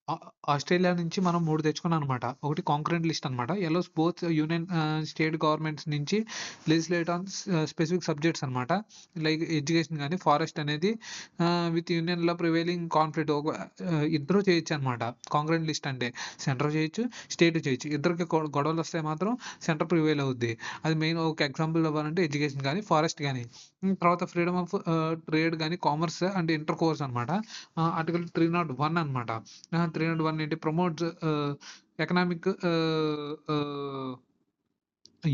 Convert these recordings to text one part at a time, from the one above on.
ఆ ఆస్ట్రేలియా నుంచి మనం 3 తెచ్చుకున్నామనమాట. ఒకటి కాంక్రీట్ లిస్ట్ అనమాట. Allows both union state governments నుంచి లెజిస్లేట్ ఆన్ స్పెసిఫిక్ సబ్జెక్ట్స్ అనమాట. లైక్ ఎడ్యుకేషన్ గాని, ఫారెస్ట్ అనేది విత్ యూనియన్‌లో ప్రివైలింగ్ కాన్ఫ్లిక్ట్ ఇద్దరు చేయొచ్చనమాట. కాంక్రీట్ లిస్ట్ అంటే సెంటర్ చేయొచ్చు, స్టేట్ చేయొచ్చు. ఇద్దరికి గొడవలొస్తే మాత్రం సెంటర్ ప్రివైల్ అవుద్ది. అది మెయిన్ ఒక ఎగ్జాంపుల్ ఇవ్వాలంటే ఎడ్యుకేషన్ గాని, ఫారెస్ట్ గాని. తర్వాత ఫ్రీడమ్ ఆఫ్ ట్రేడ్ గాని, కామర్స్ అండ్ ఇంటర్ కోర్స్ అనమాట. ఆర్టికల్ 301 అనమాట. 301 ఏంటి ప్రమోట్స్ ఎకనామిక్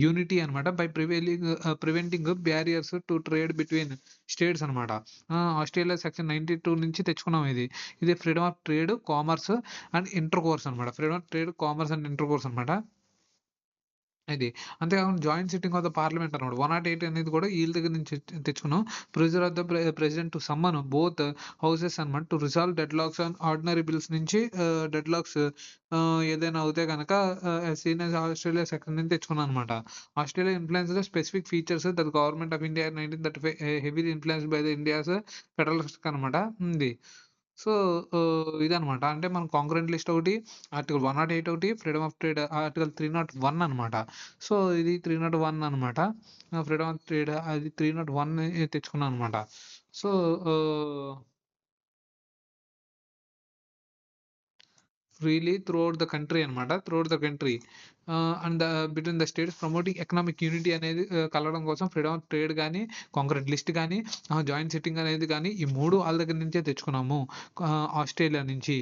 యూనిటీ అనమాట. By preventing barriers to trade between states అనమాట. ఆస్ట్రేలియా సెక్షన్ 92 నుంచి తెచ్చుకున్నాం ఇది. ఇది freedom of trade, commerce and intercourse అనమాట. Freedom of trade, commerce and intercourse అనమాట. ఇది. అంతేకాకుండా joint sitting of the parliament అన్నమాట. 108 అనేది కూడా ఈళ్ళ దగ్గర నుంచి తెచ్చుకున్నాం. Pressure of the president to summon both houses అన్నమాట. To resolve deadlocks on ordinary bills నుంచి డెడ్‌లాక్స్ ఏదైనా అవుతే గనక as seen as Australia second నుంచి తెచ్చుకున్నాం అన్నమాట. Australia influenced specific features that government of India 1935 heavily influenced by the India's federalistic అనమాట. ఉంది. సో, ఇదనమాట. అంటే మనం కాంకరెంట్ లిస్ట్ ఒకటి, ఆర్టికల్ 108 ఒకటి, ఫ్రీడమ్ ఆఫ్ ట్రేడ్ ఆర్టికల్ 301 అనమాట. సో, ఇది 301 అనమాట. ఫ్రీడమ్ ఆఫ్ ట్రేడ్ అది 301 తెచ్చుకున్నాం అనమాట. సో, ఆహ్ ఫ్రీలీ త్రూఔట్ ద కంట్రీ అనమాట. Throughout the country and between the states promoting economic unity అనేది కలగడం కోసం ఫ్రీడమ్ ఆఫ్ ట్రేడ్ గాని, కాంక్రీట్ లిస్ట్ గాని, జాయింట్ సిట్టింగ్ అనేది గాని, ఈ 3 ఆళ్ళ దగ్గర నుంచే తెచ్చుకున్నాము. ఆస్ట్రేలియా నుంచి.